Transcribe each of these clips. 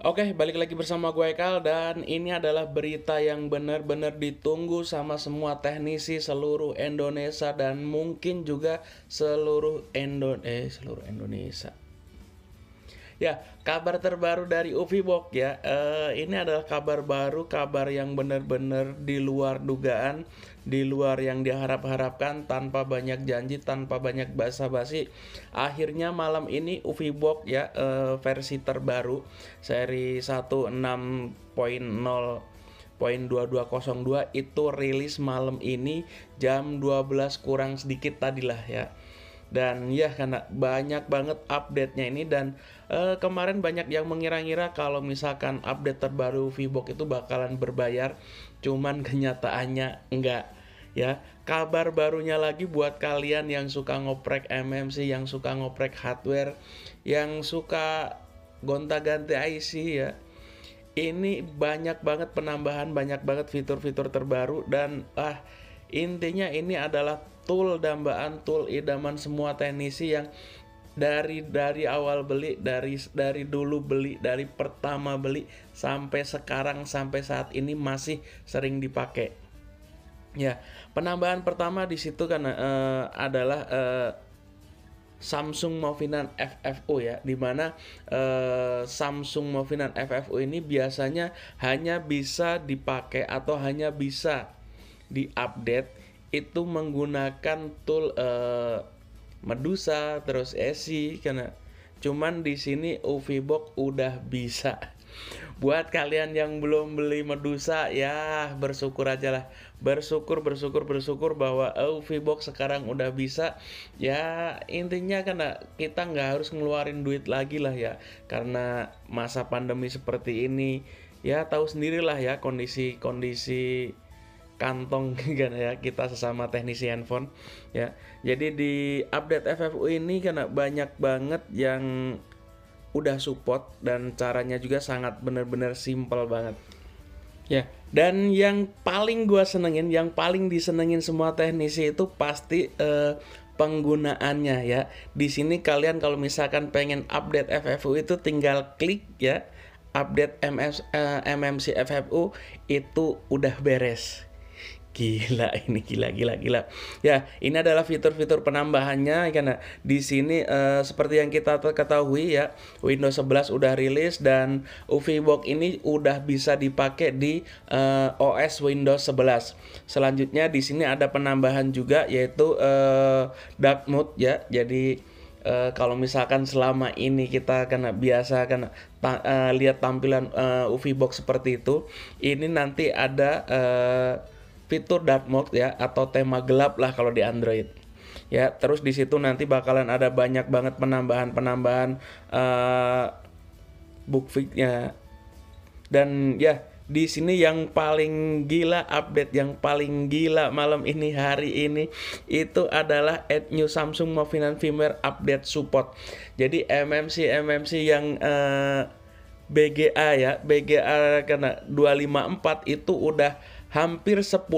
Oke, balik lagi bersama gue Ekal dan ini adalah berita yang benar-benar ditunggu sama semua teknisi seluruh Indonesia dan mungkin juga seluruh Indonesia. Ya, kabar terbaru dari Ufibok ya. Ini adalah kabar baru, kabar yang benar-benar di luar dugaan, di luar yang diharap-harapkan, tanpa banyak janji, tanpa banyak basa-basi. Akhirnya malam ini Ufibok ya, versi terbaru seri 16.0.2202 itu rilis malam ini jam 12 kurang sedikit tadilah ya. Dan ya karena banyak banget update-nya ini dan kemarin banyak yang mengira-ngira kalau misalkan update terbaru Vbox itu bakalan berbayar, cuman kenyataannya enggak ya. Kabar barunya lagi buat kalian yang suka ngoprek MMC, yang suka ngoprek hardware, yang suka gonta-ganti IC ya. Ini banyak banget penambahan, banyak banget fitur-fitur terbaru dan intinya ini adalah tool dambaan, tool idaman semua teknisi yang dari awal beli, dari dulu beli, dari pertama beli sampai sekarang sampai saat ini masih sering dipakai. Ya, penambahan pertama di situ karena adalah Samsung Movinan FFO ya, dimana Samsung Movinan FFO ini biasanya hanya bisa dipakai atau hanya bisa diupdate itu menggunakan tool Medusa terus ESI karena cuman di sini Uvibox udah bisa. Buat kalian yang belum beli Medusa ya bersyukur aja lah. Bersyukur bahwa Vivox sekarang udah bisa. Ya intinya karena kita nggak harus ngeluarin duit lagi lah ya. Karena masa pandemi seperti ini ya tahu sendirilah ya kondisi kantong kan ya kita sesama teknisi handphone ya. Jadi di update FFU ini karena banyak banget yang udah support dan caranya juga sangat bener-bener simple banget. Ya, dan yang paling gua senengin, yang paling disenengin semua teknisi itu pasti penggunaannya ya. Di sini kalian kalau misalkan pengen update FFU itu tinggal klik ya, update MMC FFU itu udah beres. Gila ini gila. Ya, ini adalah fitur-fitur penambahannya karena di sini seperti yang kita ketahui ya, Windows 11 udah rilis dan Uvibox ini udah bisa dipakai di OS Windows 11. Selanjutnya di sini ada penambahan juga yaitu dark mode ya. Jadi kalau misalkan selama ini kita kena biasa lihat tampilan Uvibox seperti itu, ini nanti ada fitur dark mode ya atau tema gelap lah kalau di Android. Ya, terus di situ nanti bakalan ada banyak banget penambahan book fix-nya. Dan ya, di sini yang paling gila update yang paling gila malam ini hari ini itu adalah add new Samsung Movinan firmware update support. Jadi MMC yang BGA ya, BGA karena 254 itu udah hampir 10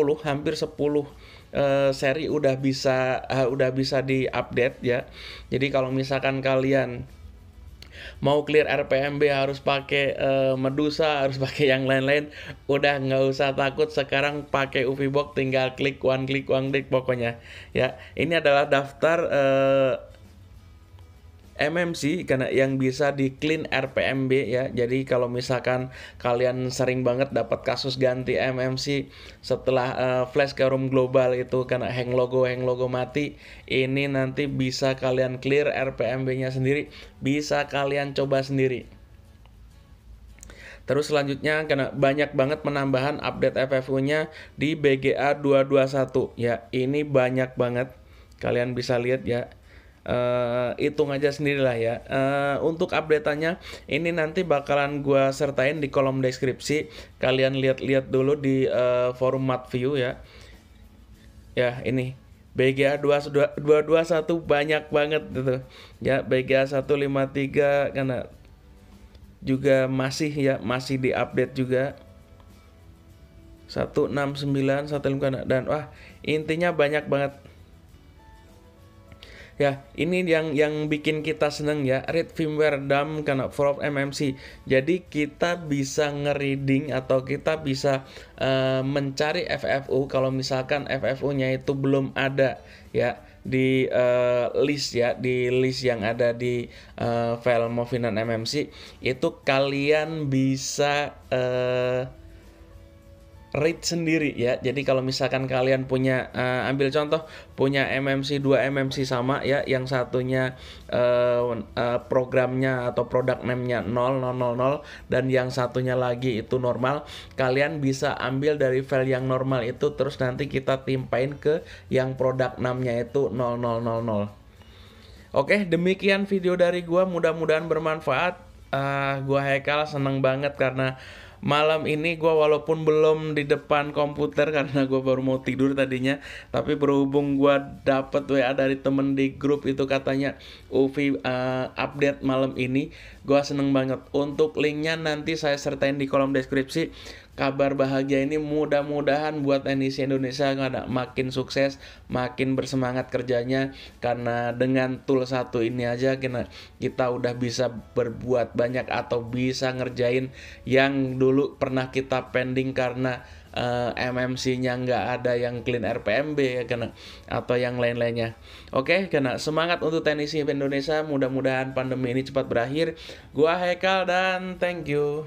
seri udah bisa diupdate ya. Jadi kalau misalkan kalian mau clear RPMB harus pakai Medusa, harus pakai yang lain-lain, udah nggak usah takut, sekarang pakai Uvibox tinggal klik one click pokoknya ya. Ini adalah daftar MMC karena yang bisa di clean RPMB ya. Jadi kalau misalkan kalian sering banget dapat kasus ganti MMC setelah flash ke room global itu karena hang logo mati, ini nanti bisa kalian clear RPMB-nya sendiri, bisa kalian coba sendiri. Terus selanjutnya karena banyak banget penambahan update FFU-nya di BGA 221 ya. Ini banyak banget. Kalian bisa lihat ya. Hitung aja sendiri lah ya. Untuk update-nya ini nanti bakalan gua sertain di kolom deskripsi. Kalian lihat-lihat dulu di forum Matview ya. Ya, ini BGA 221 banyak banget gitu. Ya, BGA 153 karena juga masih diupdate juga. 169 155 dan intinya banyak banget. Ya, ini yang bikin kita seneng ya, read firmware dump karena from MMC. Jadi kita bisa ngereading atau kita bisa mencari FFU kalau misalkan FFU-nya itu belum ada ya di list ya, di list yang ada di file Movinan MMC itu kalian bisa read sendiri ya. Jadi kalau misalkan kalian punya ambil contoh punya MMC 2 MMC sama ya, yang satunya programnya atau product name-nya 0000 dan yang satunya lagi itu normal, kalian bisa ambil dari file yang normal itu terus nanti kita timpain ke yang product name-nya itu 0000. Oke, demikian video dari gua, mudah-mudahan bermanfaat. Gua Haikal seneng banget karena malam ini gua walaupun belum di depan komputer karena gua baru mau tidur tadinya, tapi berhubung gua dapet WA dari temen di grup itu katanya UV update malam ini, gua seneng banget. Untuk linknya nanti saya sertain di kolom deskripsi. Kabar bahagia ini mudah-mudahan buat teknisi Indonesia makin sukses, makin bersemangat kerjanya, karena dengan tool satu ini aja kita udah bisa berbuat banyak atau bisa ngerjain yang dulu pernah kita pending karena MMC-nya nggak ada yang clean RPMB ya atau yang lain-lainnya. Oke, semangat untuk teknisi Indonesia, mudah-mudahan pandemi ini cepat berakhir. Gua Haikal dan thank you.